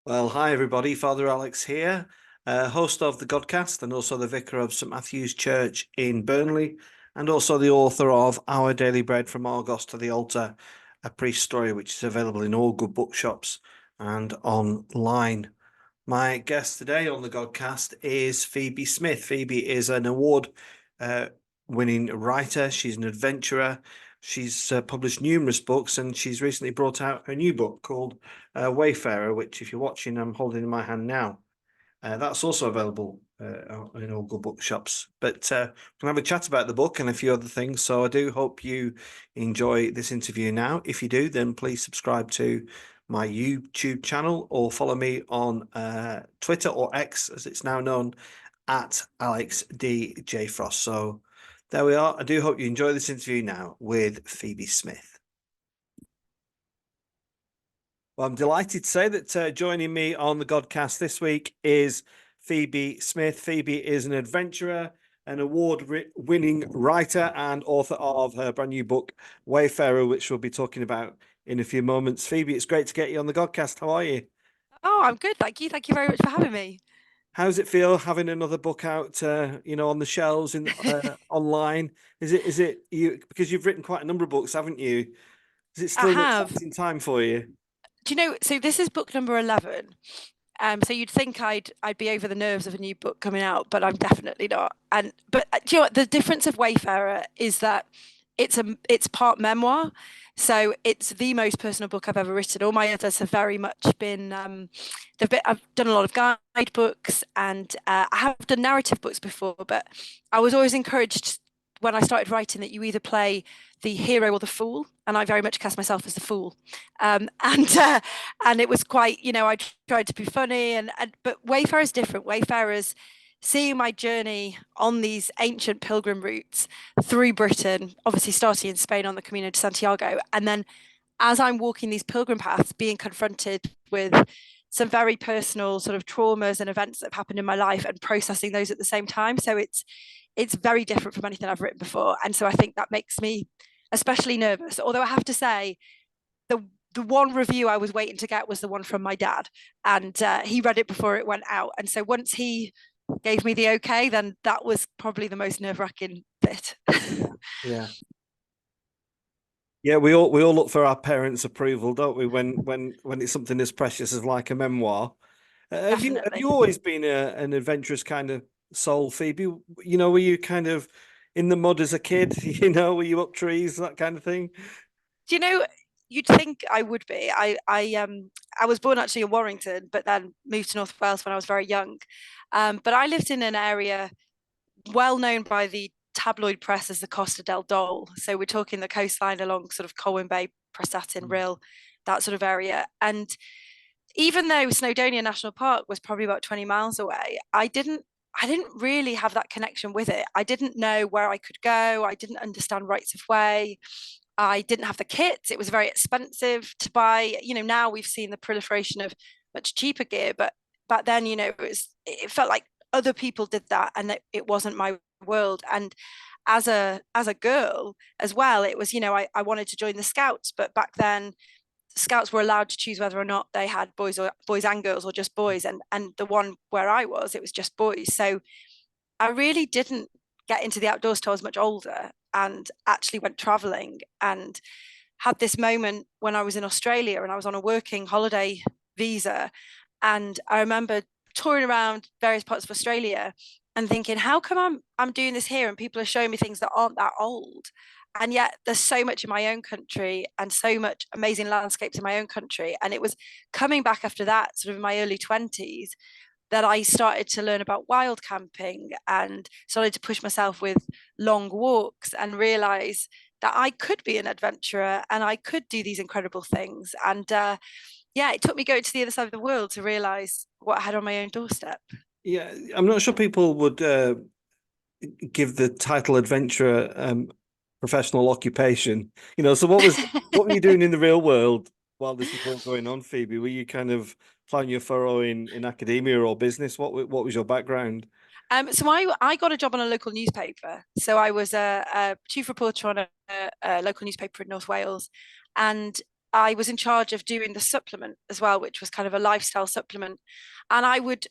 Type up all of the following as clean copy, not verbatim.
Well, hi everybody, Father Alex here, host of the Godcast and also the vicar of St Matthew's Church in Burnley, and also the author of Our Daily Bread from Argos to the Altar, a priest story, which is available in all good bookshops and online. My guest today on the Godcast is Phoebe Smith. Phoebe is an award-winning writer. She's an adventurer. She's published numerous books, and she's recently brought out her new book called Wayfarer, which, if you're watching, I'm holding in my hand now. That's also available in all good bookshops. But we're going to have a chat about the book and a few other things. So I do hope you enjoy this interview now. If you do, then please subscribe to my YouTube channel or follow me on Twitter, or X as it's now known, at Alex D. J. Frost. So there we are. I do hope you enjoy this interview now with Phoebe Smith. Well, I'm delighted to say that joining me on the Godcast this week is Phoebe Smith. Phoebe is an adventurer, an award-winning writer and author of her brand new book, Wayfarer, which we'll be talking about in a few moments. Phoebe, it's great to get you on the Godcast. How are you? Oh, I'm good, thank you. Thank you very much for having me. How does it feel having another book out, on the shelves in online? Is it you, because you've written quite a number of books, haven't you? Is it I still an have. exciting time for you? Do you know, so this is book number 11. So you'd think I'd be over the nerves of a new book coming out, but I'm definitely not. But do you know what? The difference of Wayfarer is that it's part memoir. So it's the most personal book I've ever written. All my others have very much been I've done a lot of guidebooks, and I have done narrative books before, but I was always encouraged when I started writing that you either play the hero or the fool, and I very much cast myself as the fool. And it was quite, I tried to be funny, but Wayfarer is different. Wayfarer's seeing my journey on these ancient pilgrim routes through Britain, obviously starting in Spain on the Camino de Santiago, and then as I'm walking these pilgrim paths, being confronted with some very personal sort of traumas and events that have happened in my life and processing those at the same time. So it's very different from anything I've written before. And so I think that makes me especially nervous. Although I have to say, the one review I was waiting to get was the one from my dad, and he read it before it went out. And so once he gave me the okay, then that was probably the most nerve-wracking bit. Yeah. Yeah, we all look for our parents' approval, don't we? When it's something as precious as like a memoir. Have you Definitely. always been an adventurous kind of soul, Phoebe? Were you kind of in the mud as a kid? Were you up trees, that kind of thing? Do you know, you'd think I would be. I was born actually in Warrington, but then moved to North Wales when I was very young. But I lived in an area well known by the tabloid press as the Costa del Dol. So we're talking the coastline along sort of Colwyn Bay, Prestatyn, Rhyl, that sort of area. And even though Snowdonia National Park was probably about 20 miles away, I didn't really have that connection with it. I didn't know where I could go. I didn't understand rights of way. I didn't have the kit. It was very expensive to buy. Now we've seen the proliferation of much cheaper gear, but back then, it felt like other people did that, and it wasn't my world. And as a girl as well, it was, I wanted to join the Scouts, but back then Scouts were allowed to choose whether or not they had boys and girls, or just boys. And the one where I was, it was just boys. So I really didn't get into the outdoors till I was much older, and actually went traveling and had this moment when I was in Australia and I was on a working holiday visa. And I remember touring around various parts of Australia and thinking, how come I'm doing this here and people are showing me things that aren't that old? And yet there's so much in my own country and so much amazing landscapes in my own country. And it was coming back after that, sort of in my early 20s, that I started to learn about wild camping and started to push myself with long walks and realize that I could be an adventurer and I could do these incredible things. And yeah, it took me going to the other side of the world to realize what I had on my own doorstep. Yeah, I'm not sure people would give the title adventurer professional occupation. So what were you doing in the real world while this was all going on, Phoebe? Were you kind of plowing your furrow in academia or business? What was your background? So I got a job on a local newspaper. So I was a chief reporter on a local newspaper in North Wales, and I was in charge of doing the supplement as well, which was kind of a lifestyle supplement. And I would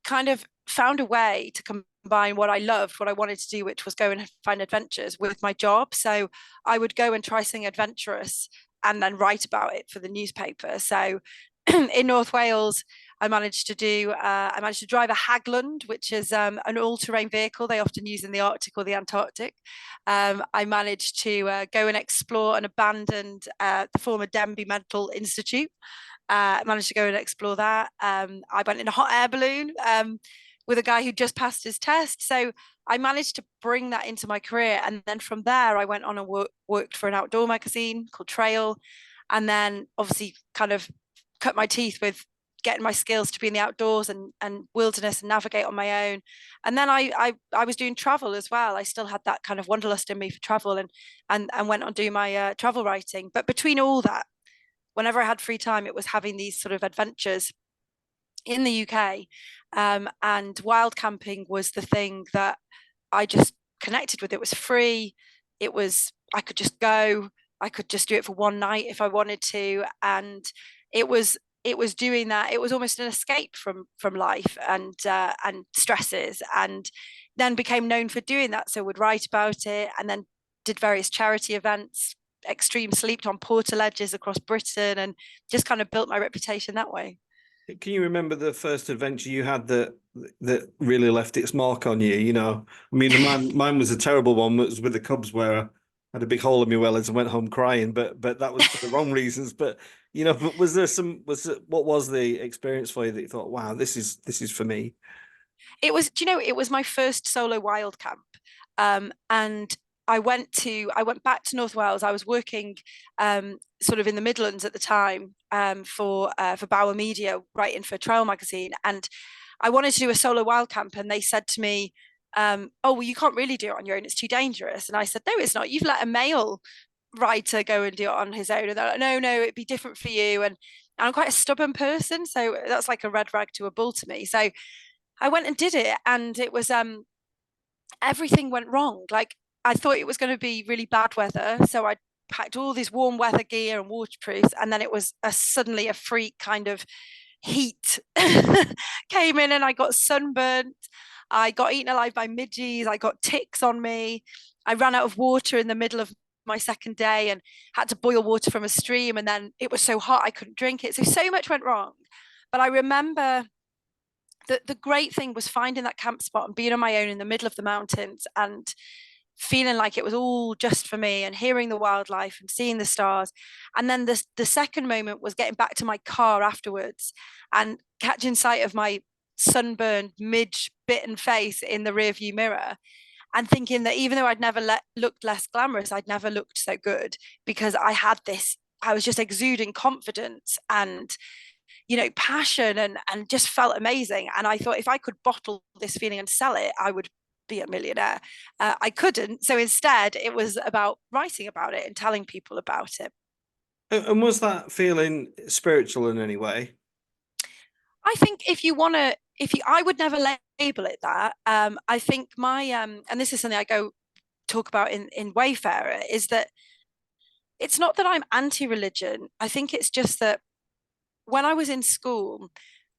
kind of found a way to combine what I loved, what I wanted to do, which was go and find adventures, with my job. So I would go and try something adventurous and then write about it for the newspaper. So in North Wales, I managed to drive a Hagland, which is an all-terrain vehicle they often use in the Arctic or the Antarctic. I managed to go and explore an abandoned the former Denby Mental Institute. Managed to go and explore that. I went in a hot air balloon with a guy who just passed his test. So I managed to bring that into my career. And then from there, I went on and worked for an outdoor magazine called Trail. And then obviously kind of cut my teeth with getting my skills to be in the outdoors and wilderness and navigate on my own. And then I was doing travel as well. I still had that kind of wanderlust in me for travel, and went on doing my travel writing. But between all that, whenever I had free time, it was having these sort of adventures in the UK. And wild camping was the thing that I just connected with. It was free. I could just go. I could just do it for one night if I wanted to. And it was doing that. It was almost an escape from life and stresses, and then became known for doing that. So would write about it, and then did various charity events, extreme sleeped on portaledges across Britain, and just kind of built my reputation that way. Can you remember the first adventure you had that really left its mark on you? You know, I mean, mine was a terrible one. It was with the Cubs, where I had a big hole in my wellers and went home crying, but that was for the wrong reasons. But you know, but what was the experience for you that you thought, wow, this is for me? It was, it was my first solo wild camp. And I went back to North Wales. I was working sort of in the Midlands at the time, for Bauer Media, writing for Trail magazine, and I wanted to do a solo wild camp, and they said to me, "Oh, well, you can't really do it on your own; it's too dangerous." And I said, "No, it's not. You've let a male writer go and do it on his own." And they're like, "No, it'd be different for you." And I'm quite a stubborn person, so that's like a red rag to a bull to me. So I went and did it, and it was everything went wrong. Like, I thought it was going to be really bad weather, so I packed all this warm weather gear and waterproofs, and then it was suddenly a freak kind of heat came in, and I got sunburnt. I got eaten alive by midges. I got ticks on me. I ran out of water in the middle of my second day and had to boil water from a stream, and then it was so hot I couldn't drink it. So much went wrong. But I remember the great thing was finding that camp spot and being on my own in the middle of the mountains and feeling like it was all just for me, and hearing the wildlife and seeing the stars. And then the second moment was getting back to my car afterwards and catching sight of my sunburned, midge bitten face in the rearview mirror, and thinking that even though I'd never looked less glamorous, I'd never looked so good, because I was just exuding confidence and passion, and just felt amazing. And I thought, if I could bottle this feeling and sell it, I would be a millionaire. I couldn't. So instead, it was about writing about it and telling people about it. And was that feeling spiritual in any way? I think I would never label it that. I think and this is something I go talk about in Wayfarer, is that it's not that I'm anti-religion. I think it's just that when I was in school,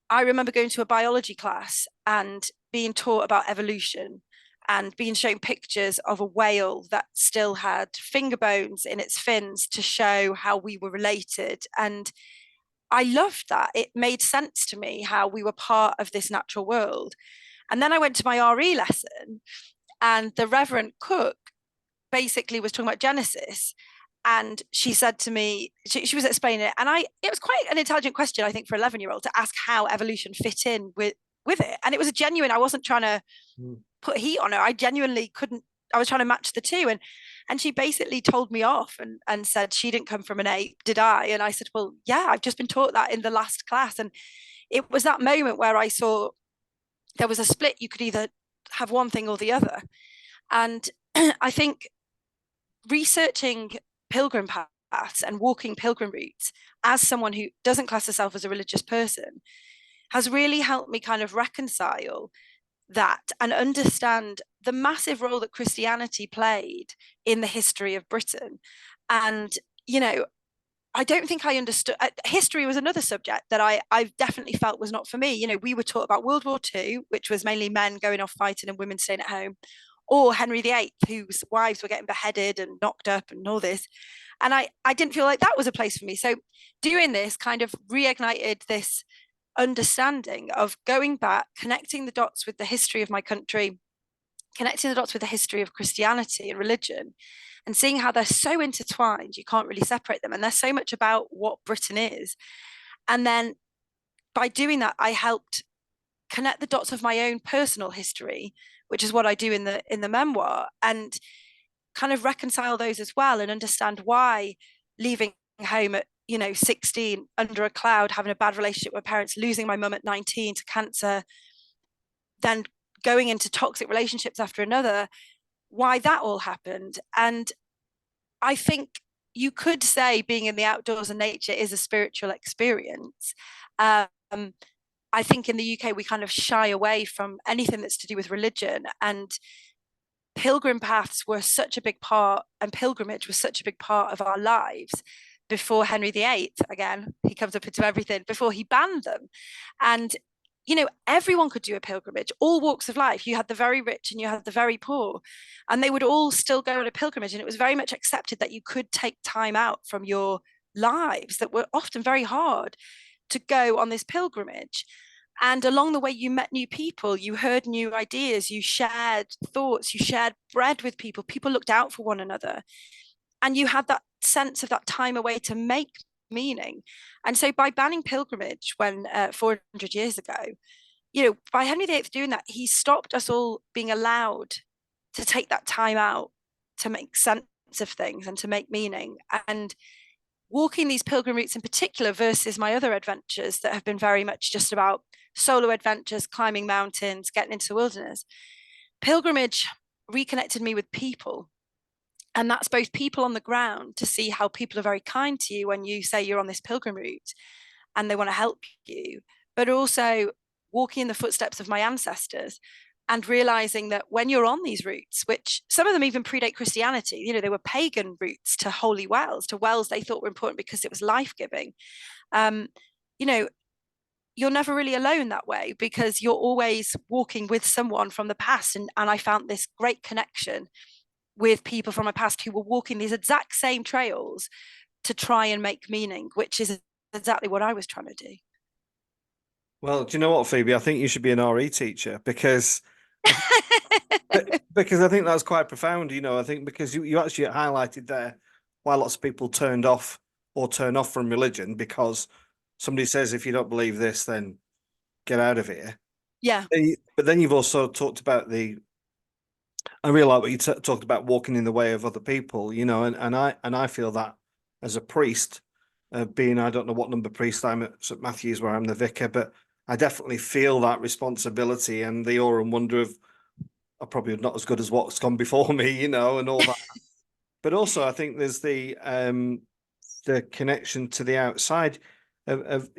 I remember going to a biology class and being taught about evolution, and being shown pictures of a whale that still had finger bones in its fins to show how we were related. And I loved that. It made sense to me how we were part of this natural world. And then I went to my RE lesson, and the Reverend Cook basically was talking about Genesis. And she said to me, she was explaining it, and it was quite an intelligent question, I think, for 11-year-old to ask how evolution fit in with it. And it was a genuine, I wasn't trying to put heat on her. I genuinely couldn't, I was trying to match the two. And she basically told me off and said she didn't come from an ape, did I? And I said, well, yeah, I've just been taught that in the last class. And it was that moment where I saw there was a split. You could either have one thing or the other. And I think researching pilgrim paths and walking pilgrim routes as someone who doesn't class herself as a religious person has really helped me kind of reconcile that and understand the massive role that Christianity played in the history of Britain. And, I don't think I understood. History was another subject that I definitely felt was not for me. You know, we were taught about World War II, which was mainly men going off fighting and women staying at home, or Henry VIII, whose wives were getting beheaded and knocked up and all this. And I didn't feel like that was a place for me. So doing this kind of reignited this understanding of going back, connecting the dots with the history of my country, connecting the dots with the history of Christianity and religion, and seeing how they're so intertwined, you can't really separate them. And they're so much about what Britain is. And then by doing that, I helped connect the dots of my own personal history, which is what I do in the memoir, and kind of reconcile those as well and understand why leaving home at 16 under a cloud, having a bad relationship with parents, losing my mum at 19 to cancer, then going into toxic relationships after another, why that all happened. And I think you could say being in the outdoors and nature is a spiritual experience. I think in the UK we kind of shy away from anything that's to do with religion, and pilgrim paths were such a big part, and pilgrimage was such a big part of our lives before Henry VIII, again, he comes up into everything, before he banned them. And everyone could do a pilgrimage, all walks of life. You had the very rich and you had the very poor, and they would all still go on a pilgrimage. And it was very much accepted that you could take time out from your lives that were often very hard to go on this pilgrimage. And along the way, you met new people, you heard new ideas, you shared thoughts, you shared bread with people, people looked out for one another. And you had that sense of that time away to make meaning. And so by banning pilgrimage when 400 years ago, by Henry VIII doing that, he stopped us all being allowed to take that time out to make sense of things and to make meaning. And walking these pilgrim routes in particular versus my other adventures that have been very much just about solo adventures, climbing mountains, getting into the wilderness, pilgrimage reconnected me with people. And that's both people on the ground, to see how people are very kind to you when you say you're on this pilgrim route and they want to help you, but also walking in the footsteps of my ancestors and realizing that when you're on these routes, which some of them even predate Christianity, they were pagan routes to holy wells, to wells they thought were important because it was life-giving. You're never really alone that way, because you're always walking with someone from the past. And I found this great connection with people from my past who were walking these exact same trails to try and make meaning, which is exactly what I was trying to do. Well, do you know what, Phoebe? I think you should be an RE teacher, because I think that's quite profound. I think because you actually highlighted there why lots of people turned off or turn off from religion, because somebody says, if you don't believe this, then get out of here. Yeah. But then you've also talked about I really like what you talked about, walking in the way of other people, and I feel that as a priest, being, I don't know what number priest I'm at St Matthew's, where I'm the vicar, but I definitely feel that responsibility and the awe and wonder of, I'm probably not as good as what's gone before me, and all that. But also, I think there's the connection to the outside of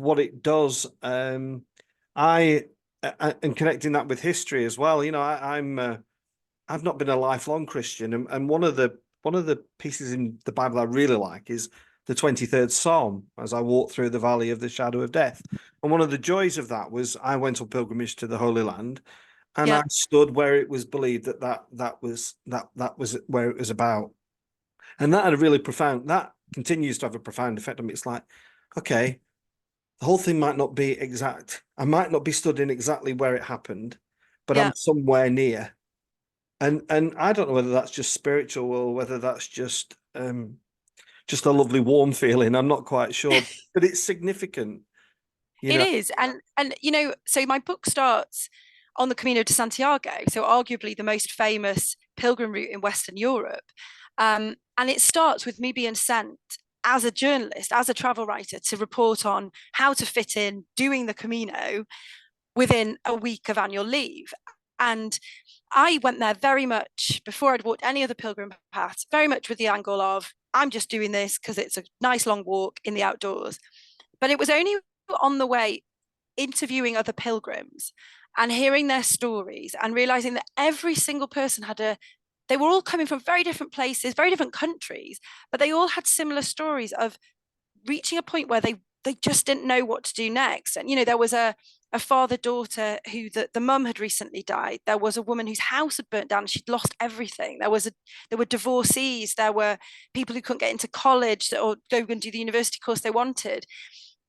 what it does. And connecting that with history as well. I've not been a lifelong Christian, and one of the pieces in the Bible I really like is the 23rd Psalm, as I walk through the valley of the shadow of death. And one of the joys of that was I went on pilgrimage to the Holy Land, and I stood where it was believed that was where it was about. And that had a really profound, that continues to have a profound effect on me. It's like, okay, the whole thing might not be exact. I might not be stood in exactly where it happened, but I'm somewhere near. And I don't know whether that's just spiritual or whether that's just a lovely warm feeling. I'm not quite sure, but it's significant. It is. And so my book starts on the Camino de Santiago, so arguably the most famous pilgrim route in Western Europe. And it starts with me being sent as a journalist, as a travel writer, to report on how to fit in doing the Camino within a week of annual leave. And I went there very much, before I'd walked any other pilgrim path, very much with the angle of, I'm just doing this because it's a nice long walk in the outdoors. But it was only on the way interviewing other pilgrims and hearing their stories and realizing that every single person had a they were all coming from very different places, very different countries, but they all had similar stories of reaching a point where they just didn't know what to do next. And, there was a father-daughter who the mum had recently died. There was a woman whose house had burnt down and she'd lost everything. There were divorcees. There were people who couldn't get into college or go and do the university course they wanted.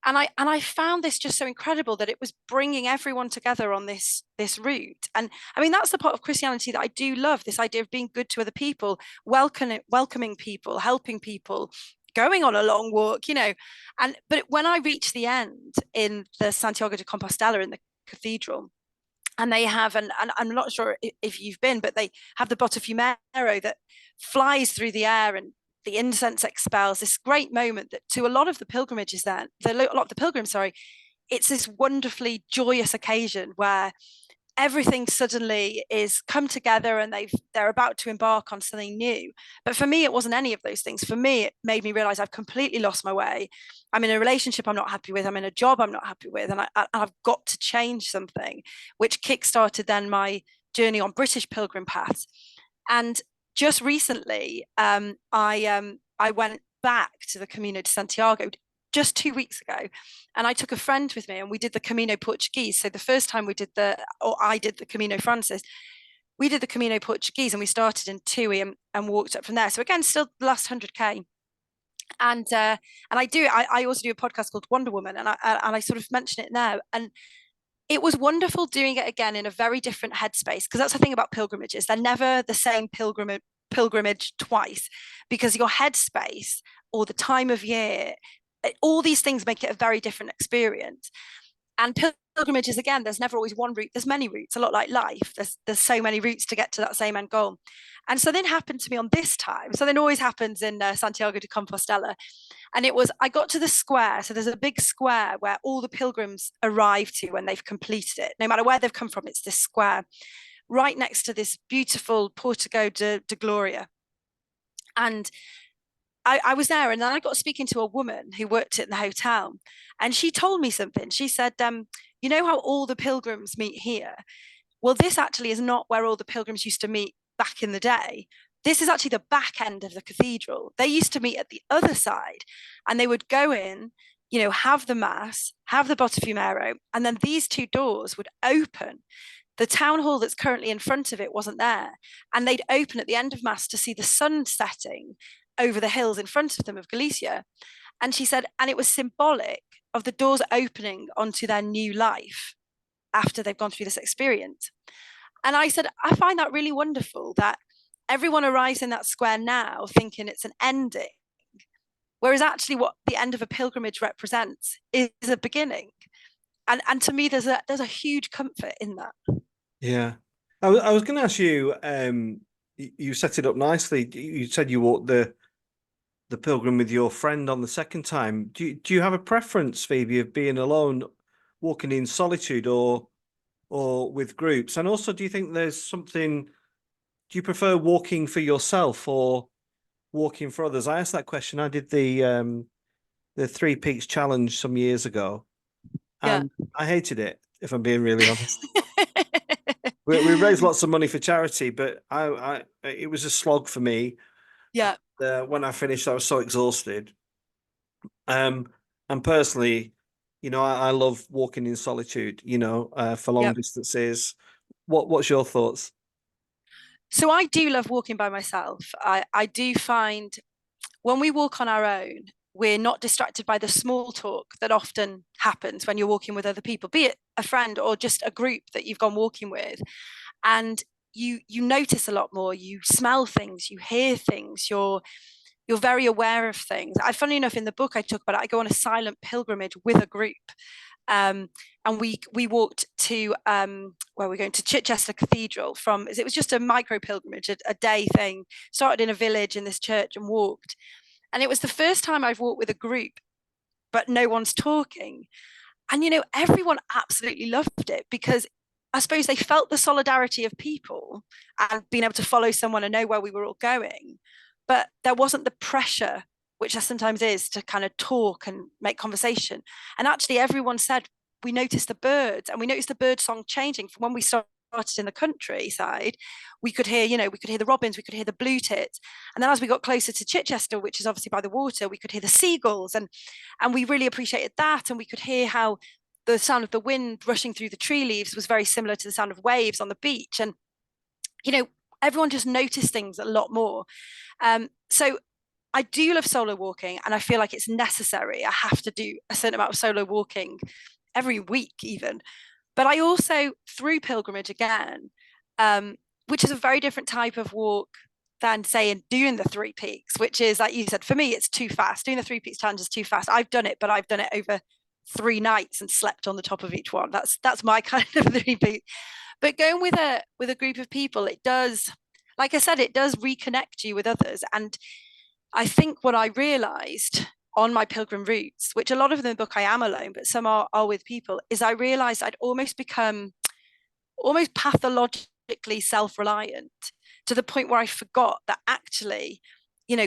And I found this just so incredible that it was bringing everyone together on this route. And I mean, that's the part of Christianity that I do love, this idea of being good to other people, welcoming people, helping people, going on a long walk, but when I reached the end in the Santiago de Compostela in the cathedral, and they have, and I'm not sure if you've been, but they have the Botafumero that flies through the air and the incense expels, this great moment that to a lot of the pilgrimages then, a lot of the pilgrims, sorry, it's this wonderfully joyous occasion where everything suddenly is come together and they're about to embark on something new. But for me, it wasn't any of those things. For me, it made me realize I've completely lost my way. I'm in a relationship I'm not happy with. I'm in a job I'm not happy with. And I've got to change something, which kickstarted then my journey on British pilgrim paths. And just recently, I went back to the Camino de Santiago just 2 weeks ago, and I took a friend with me and we did the Camino Portuguese. So the first time I did the Camino Francis, we did the Camino Portuguese and we started in Tui and walked up from there. So again, still the last 100k. And I also do a podcast called Wonder Woman, and I sort of mention it now. And it was wonderful doing it again in a very different headspace, because that's the thing about pilgrimages. They're never the same pilgrimage twice, because your headspace or the time of year, all these things make it a very different experience. And pilgrimages, again, there's never always one route. There's many routes, a lot like life. There's so many routes to get to that same end goal. And something happened to me on this time. Something always happens in Santiago de Compostela. And I got to the square. So there's a big square where all the pilgrims arrive to when they've completed it. No matter where they've come from, it's this square right next to this beautiful Portico de Gloria. And I was there, and then I got speaking to a woman who worked in the hotel, and she told me something. She said, you know how all the pilgrims meet here? Well, this actually is not where all the pilgrims used to meet back in the day. This is actually the back end of the cathedral. They used to meet at the other side, and they would go in, have the mass, have the Botafumero, and then these two doors would open. The town hall that's currently in front of it wasn't there, and they'd open at the end of mass to see the sun setting over the hills in front of them of Galicia. And she said, and it was symbolic of the doors opening onto their new life after they've gone through this experience. And I said, I find that really wonderful that everyone arrives in that square now thinking it's an ending, whereas actually what the end of a pilgrimage represents is a beginning. And to me, there's a huge comfort in that. Yeah. I was going to ask you, you set it up nicely. You said you walked the pilgrim with your friend on the second time. Do you have a preference, Phoebe, of being alone, walking in solitude, or with groups? And also, do you think there's something? Do you prefer walking for yourself or walking for others? I asked that question. I did the Three Peaks Challenge some years ago, and I hated it, if I'm being really honest. We raised lots of money for charity, but it was a slog for me. Yeah. When I finished, I was so exhausted. And personally, I love walking in solitude, for long distances. What's your thoughts? So I do love walking by myself. I do find when we walk on our own, we're not distracted by the small talk that often happens when you're walking with other people, be it a friend or just a group that you've gone walking with. And you notice a lot more, you smell things, you hear things, you're very aware of things. Funnily enough, in the book I talk about it, I go on a silent pilgrimage with a group. And we walked to where we're going to Chichester Cathedral it was just a micro pilgrimage, a day thing, started in a village in this church and walked. And it was the first time I've walked with a group, but no one's talking. And, everyone absolutely loved it, because I suppose they felt the solidarity of people and being able to follow someone and know where we were all going. But there wasn't the pressure, which there sometimes is, to kind of talk and make conversation. And actually everyone said, we noticed the birds, and we noticed the bird song changing from when we started started in the countryside, we could hear, we could hear the robins, we could hear the blue tits. And then as we got closer to Chichester, which is obviously by the water, we could hear the seagulls. And we really appreciated that. And we could hear how the sound of the wind rushing through the tree leaves was very similar to the sound of waves on the beach. And, everyone just noticed things a lot more. So I do love solo walking, and I feel like it's necessary. I have to do a certain amount of solo walking every week even. But I also, through pilgrimage again, which is a very different type of walk than, say, doing the Three Peaks, which is, like you said, for me, it's too fast. Doing the Three Peaks challenge is too fast. I've done it, but I've done it over 3 nights and slept on the top of each one. That's my kind of Three Peaks. But going with a group of people, it does, like I said, it does reconnect you with others. And I think what I realized on my pilgrim routes, which a lot of them in the book I am alone, but some are with people, is I realized I'd almost become almost pathologically self-reliant, to the point where I forgot that actually,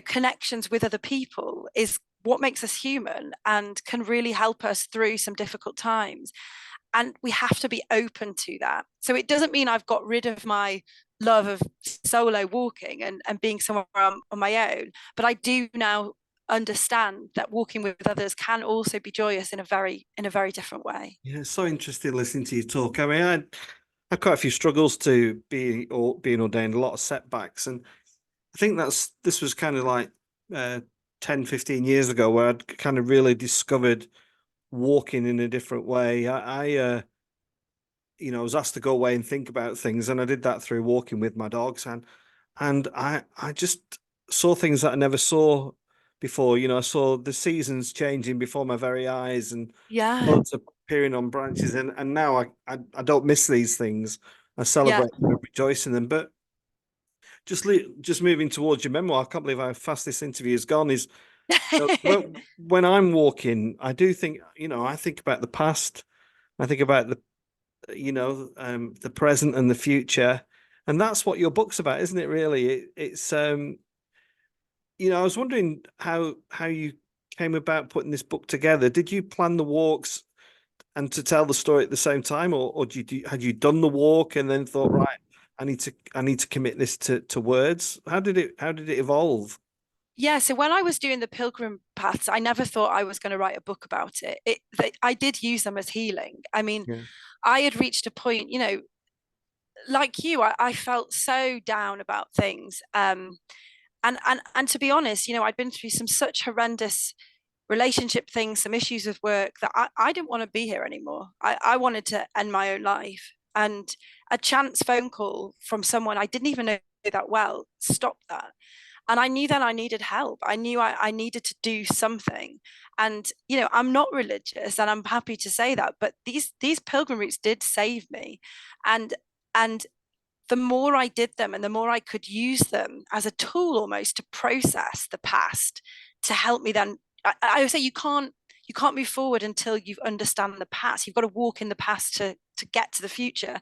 connections with other people is what makes us human and can really help us through some difficult times. And we have to be open to that. So it doesn't mean I've got rid of my love of solo walking and being somewhere on my own, but I do now understand that walking with others can also be joyous in a very different way. Yeah, it's so interesting listening to you talk. I mean, I had quite a few struggles to being ordained, a lot of setbacks, and I think this was kind of like 10, 15 years ago, where I'd kind of really discovered walking in a different way. I was asked to go away and think about things, and I did that through walking with my dogs, and I just saw things that I never saw before. I saw the seasons changing before my very eyes, and buds appearing on branches, and now I don't miss these things. I celebrate them and rejoice in them. But just moving towards your memoir, I can't believe how fast this interview has gone. Is when I'm walking, I do think, I think about the past, I think about the present and the future, and that's what your book's about, isn't it? Really, it's I was wondering how you came about putting this book together. Did you plan the walks and to tell the story at the same time, or had you done the walk and then thought, right, I need to commit this to words? How did it evolve? Yeah, so when I was doing the pilgrim paths, I never thought I was going to write a book about it. I did use them as healing. I mean, I had reached a point, like you, I felt so down about things. And to be honest, I'd been through such horrendous relationship things, some issues with work, that I didn't want to be here anymore. I wanted to end my own life. And a chance phone call from someone I didn't even know that well stopped that. And I knew that I needed help. I knew I needed to do something. And, I'm not religious, and I'm happy to say that, but these pilgrim routes did save me. And the more I did them and the more I could use them as a tool almost to process the past, to help me then, I would say you can't move forward until you understand the past. You've got to walk in the past to get to the future.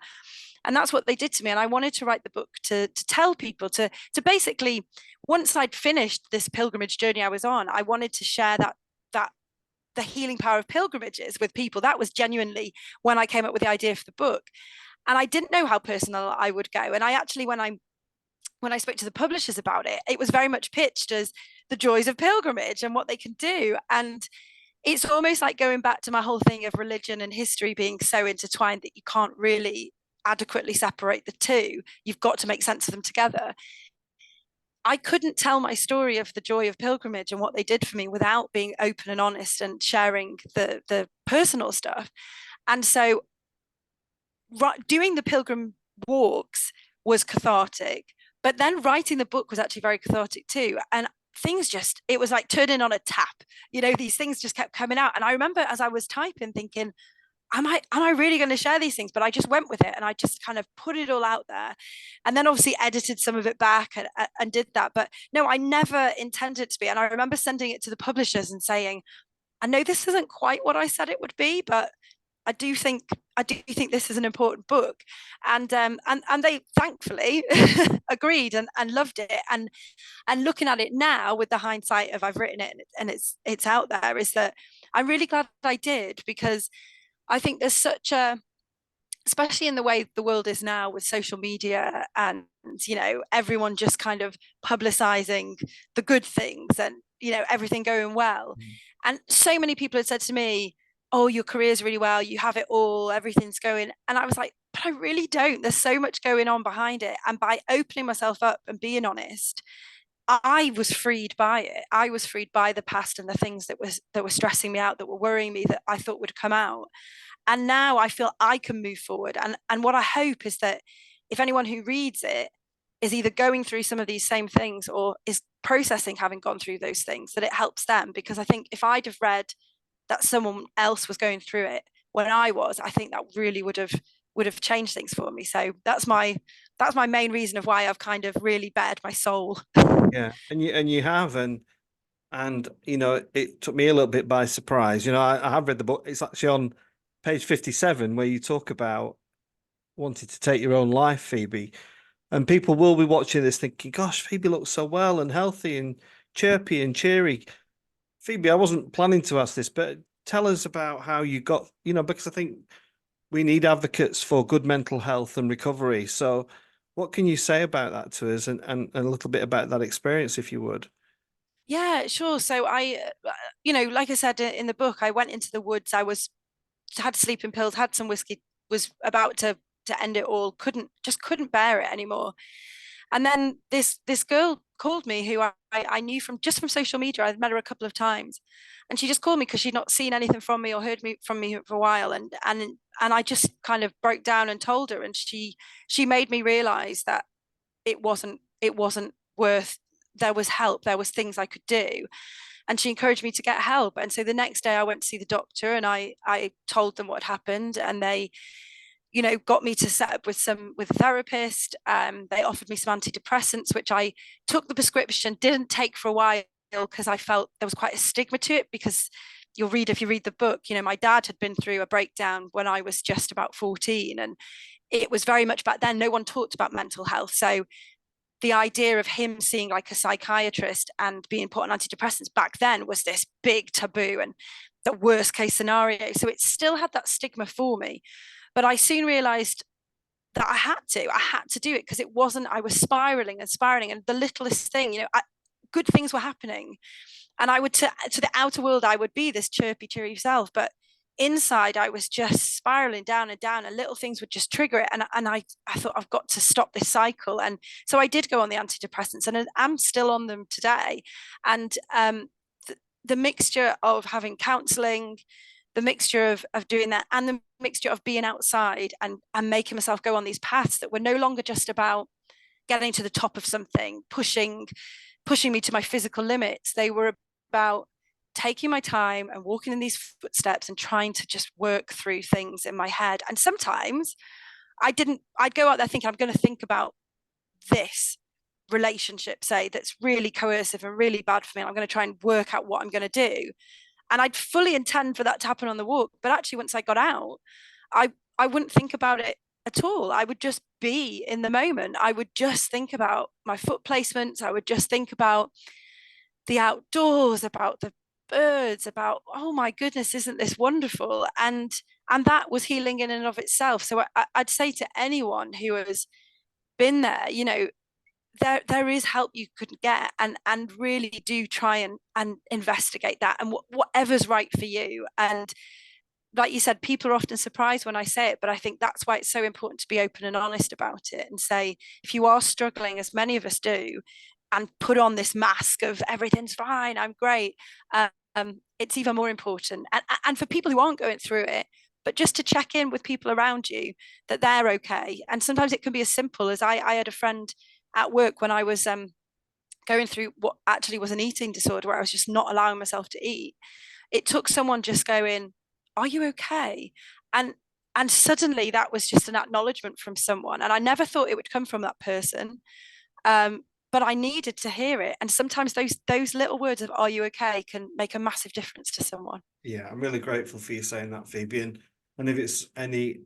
And that's what they did to me. And I wanted to write the book to tell people to basically, once I'd finished this pilgrimage journey I was on, I wanted to share that the healing power of pilgrimages with people. That was genuinely when I came up with the idea for the book. And I didn't know how personal I would go. And I actually, when I spoke to the publishers about it, it was very much pitched as the joys of pilgrimage and what they can do. And it's almost like going back to my whole thing of religion and history being so intertwined that you can't really adequately separate the two. You've got to make sense of them together. I couldn't tell my story of the joy of pilgrimage and what they did for me without being open and honest and sharing the personal stuff. And so doing the pilgrim walks was cathartic, but then writing the book was actually very cathartic too. And it was like turning on a tap, these things just kept coming out. And I remember as I was typing thinking, am I really going to share these things? But I just went with it, and I just kind of put it all out there, and then obviously edited some of it back and did that. But no, I never intended it to be. And I remember sending it to the publishers and saying, I know this isn't quite what I said it would be, but I do think this is an important book. And they thankfully agreed and loved it. And looking at it now with the hindsight of I've written it and it's out there, is that I'm really glad I did, because I think there's such a especially in the way the world is now with social media and, everyone just kind of publicizing the good things and, everything going well. And so many people had said to me, oh, your career's really well, you have it all, everything's going. And I was like, but I really don't. There's so much going on behind it. And by opening myself up and being honest, I was freed by it. I was freed by the past and the things that were stressing me out, that were worrying me, that I thought would come out. And now I feel I can move forward. And what I hope is that if anyone who reads it is either going through some of these same things or is processing having gone through those things, that it helps them. Because I think if I'd have read that someone else was going through it when I was, I think that really would have changed things for me. So that's my main reason of why I've kind of really bared my soul. Yeah, and you have, and it took me a little bit by surprise. I have read the book. It's actually on page 57 where you talk about wanting to take your own life, Phoebe. And people will be watching this thinking, gosh, Phoebe looks so well and healthy and chirpy and cheery. Phoebe, I wasn't planning to ask this, but tell us about how you got, because I think we need advocates for good mental health and recovery. So what can you say about that to us, and a little bit about that experience, if you would? Yeah, sure. So like I said in the book, I went into the woods. I had sleeping pills, had some whiskey, was about to end it all. Couldn't bear it anymore. And then this girl called me who I knew from social media. I'd met her a couple of times, and she just called me because she'd not seen anything from me or heard from me for a while. And I just kind of broke down and told her, and she made me realize that it wasn't worth. There was help. There was things I could do, and she encouraged me to get help. And so the next day I went to see the doctor, and I told them what had happened, and they got me to set up with a therapist. They offered me some antidepressants, which I took the prescription, didn't take for a while because I felt there was quite a stigma to it. Because if you read the book, my dad had been through a breakdown when I was just about 14, and it was very much back then no one talked about mental health. So the idea of him seeing like a psychiatrist and being put on antidepressants back then was this big taboo and the worst case scenario. So it still had that stigma for me. But I soon realized that I had to do it, because it wasn't, I was spiraling and spiraling, and the littlest thing, good things were happening. And I would, to the outer world, I would be this chirpy, cheery self. But inside, I was just spiraling down and down, and little things would just trigger it. And I thought, I've got to stop this cycle. And so I did go on the antidepressants, and I'm still on them today. And the mixture of having counseling, the mixture of doing that, and the mixture of being outside and making myself go on these paths that were no longer just about getting to the top of something, pushing me to my physical limits. They were about taking my time and walking in these footsteps and trying to just work through things in my head. And sometimes I'd go out there thinking, I'm going to think about this relationship, say, that's really coercive and really bad for me. I'm going to try and work out what I'm going to do. And I'd fully intend for that to happen on the walk. But actually, once I got out, I wouldn't think about it at all. I would just be in the moment. I would just think about my foot placements. I would just think about the outdoors, about the birds, about, oh my goodness, isn't this wonderful? And that was healing in and of itself. So I'd say to anyone who has been there, there is help you could get, and really do try and investigate that, and whatever's right for you. And like you said, people are often surprised when I say it, but I think that's why it's so important to be open and honest about it, and say, if you are struggling, as many of us do, and put on this mask of everything's fine, I'm great, it's even more important. And for people who aren't going through it, but just to check in with people around you that they're okay. And sometimes it can be as simple as I had a friend at work when I was going through what actually was an eating disorder, where I was just not allowing myself to eat. It took someone just going, are you okay? And suddenly that was just an acknowledgement from someone. And I never thought it would come from that person. But I needed to hear it. And sometimes those little words of "are you okay" can make a massive difference to someone. Yeah, I'm really grateful for you saying that, Phoebe. And if it's any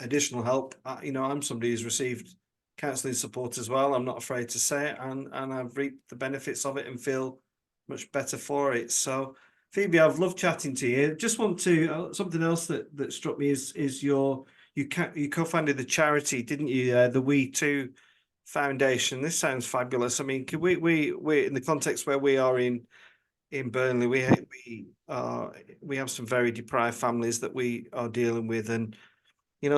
additional help, I'm somebody who's received counselling support as well. I'm not afraid to say it, and I've reaped the benefits of it and feel much better for it. So, Phoebe, I've loved chatting to you. Just want to something else that struck me is your you co-founded the charity, didn't you? The WE2 Foundation. This sounds fabulous. I mean, can we in the context where we are in Burnley, we have some very deprived families that we are dealing with, and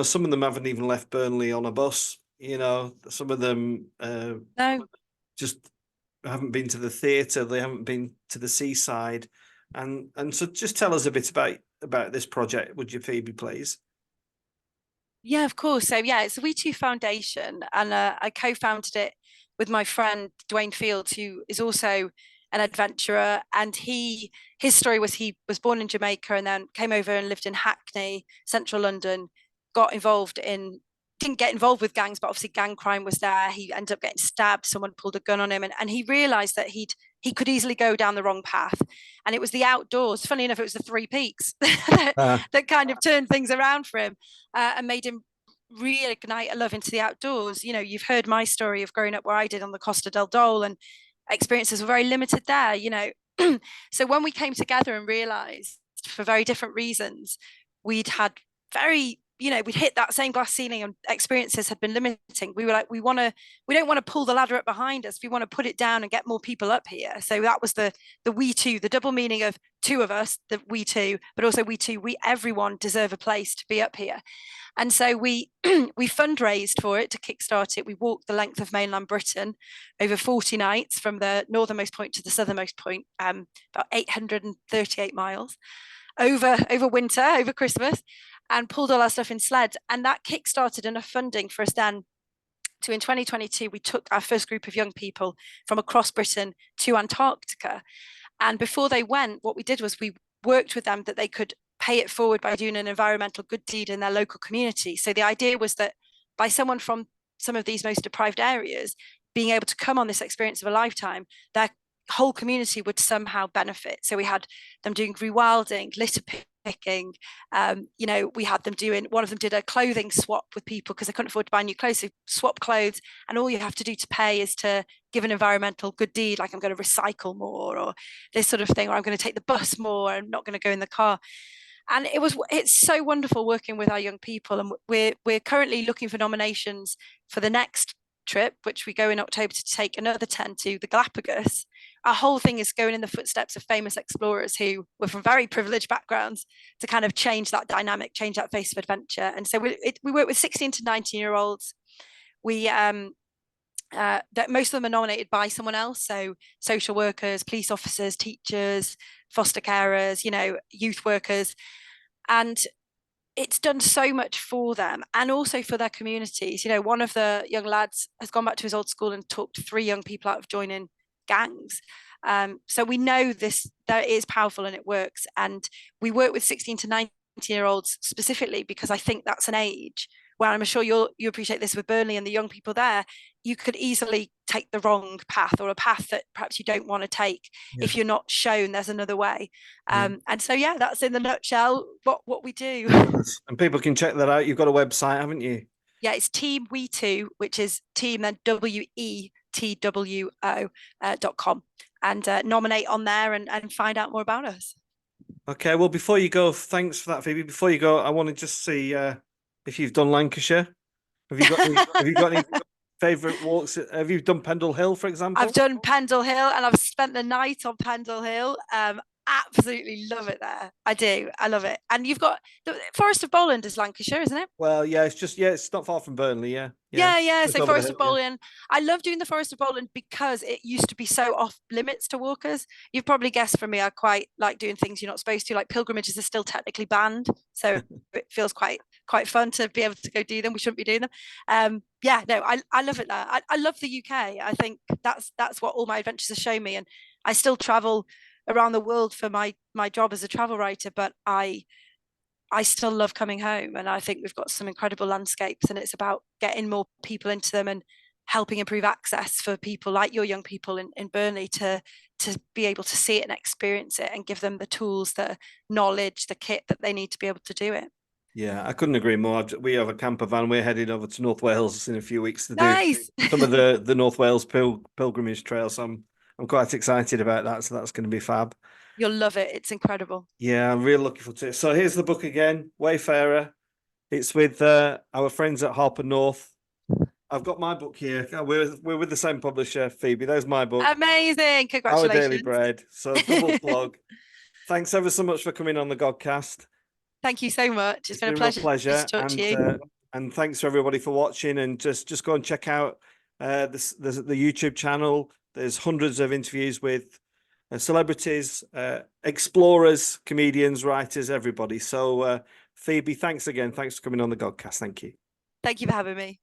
some of them haven't even left Burnley on a bus. Some of them No. just haven't been to the theatre. They haven't been to the seaside, and so just tell us a bit about this project, would you, Phoebe, please? Yeah, of course. So yeah, it's the WE2 Foundation, and I co-founded it with my friend Dwayne Fields, who is also an adventurer. And his story was he was born in Jamaica and then came over and lived in Hackney, central London, didn't get involved with gangs, but obviously gang crime was there. He ended up getting stabbed. Someone pulled a gun on him, and he realized that he could easily go down the wrong path. And it was the outdoors. Funny enough, it was the Three Peaks that kind of turned things around for him and made him reignite a love into the outdoors. You've heard my story of growing up where I did on the Costa del Dole, and experiences were very limited there. So when we came together and realized for very different reasons, we'd had we'd hit that same glass ceiling and experiences had been limiting. We were like, we don't want to pull the ladder up behind us. We want to put it down and get more people up here. So that was the WE2, the double meaning of two of us, the WE2, but also WE2, everyone deserve a place to be up here. And so we fundraised for it to kickstart it. We walked the length of mainland Britain over 40 nights from the northernmost point to the southernmost point, about 838 miles over winter, over Christmas, and pulled all our stuff in sleds. And that kickstarted enough funding for us then to, in 2022, we took our first group of young people from across Britain to Antarctica. And before they went, what we did was we worked with them that they could pay it forward by doing an environmental good deed in their local community. So the idea was that by someone from some of these most deprived areas being able to come on this experience of a lifetime, their whole community would somehow benefit. So we had them doing rewilding, litter picking. We had them doing, one of them did a clothing swap with people because they couldn't afford to buy new clothes. So swap clothes, and all you have to do to pay is to give an environmental good deed, like I'm going to recycle more or this sort of thing, or I'm going to take the bus more, I'm not going to go in the car. And it's so wonderful working with our young people, and we're currently looking for nominations for the next trip, which we go in October to take another 10 to the Galapagos. Our whole thing is going in the footsteps of famous explorers who were from very privileged backgrounds to kind of change that dynamic, change that face of adventure. And so we work with 16 to 19-year-olds. That most of them are nominated by someone else, so social workers, police officers, teachers, foster carers, youth workers, and it's done so much for them and also for their communities. One of the young lads has gone back to his old school and talked 3 young people out of joining gangs. So we know that is powerful and it works. And we work with 16 to 19-year-olds specifically because I think that's an age where, I'm sure you appreciate this with Burnley and the young people there, you could easily take the wrong path, or a path that perhaps you don't want to take if you're not shown there's another way. And so, that's in the nutshell what we do. And people can check that out. You've got a website, haven't you? Yeah, it's Team WE2, which is team then WETWO.com, and nominate on there and find out more about us. Okay, well, before you go, thanks for that, Phoebe. Before you go, I want to just see if you've done Lancashire. Have you got any favourite walks? Have you done Pendle Hill, for example? I've done Pendle Hill, and I've spent the night on Pendle Hill. Absolutely love it there. I do. I love it. And you've got the Forest of Bowland is Lancashire, isn't it? Well, yeah, it's not far from Burnley. Yeah. So Forest of Bowland. I love doing the Forest of Bowland because it used to be so off limits to walkers. You've probably guessed from me, I quite like doing things you're not supposed to. Like pilgrimages are still technically banned, so it feels quite fun to be able to go do them. We shouldn't be doing them. I love it there. I love the UK. I think that's what all my adventures have shown me, and I still travel around the world for my job as a travel writer, but I still love coming home, and I think we've got some incredible landscapes, and it's about getting more people into them and helping improve access for people like your young people in Burnley to be able to see it and experience it, and give them the tools, the knowledge, the kit that they need to be able to do it. Yeah, I couldn't agree more. We have a camper van. We're headed over to North Wales in a few weeks to do some of the North Wales pilgrimage trail. So I'm quite excited about that. So that's going to be fab. You'll love it. It's incredible. Yeah, I'm really looking forward to it. So here's the book again, Wayfarer. It's with our friends at Harper North. I've got my book here. We're with the same publisher, Phoebe. There's my book. Amazing. Our Daily Congratulations. Bread. So double plug. Thanks ever so much for coming on the Godcast. Thank you so much. It's been a a real pleasure to talk to you. And thanks for everybody for watching. And just go and check out the YouTube channel. There's hundreds of interviews with celebrities, explorers, comedians, writers, everybody. So Phoebe, thanks again. Thanks for coming on the Godcast. Thank you. Thank you for having me.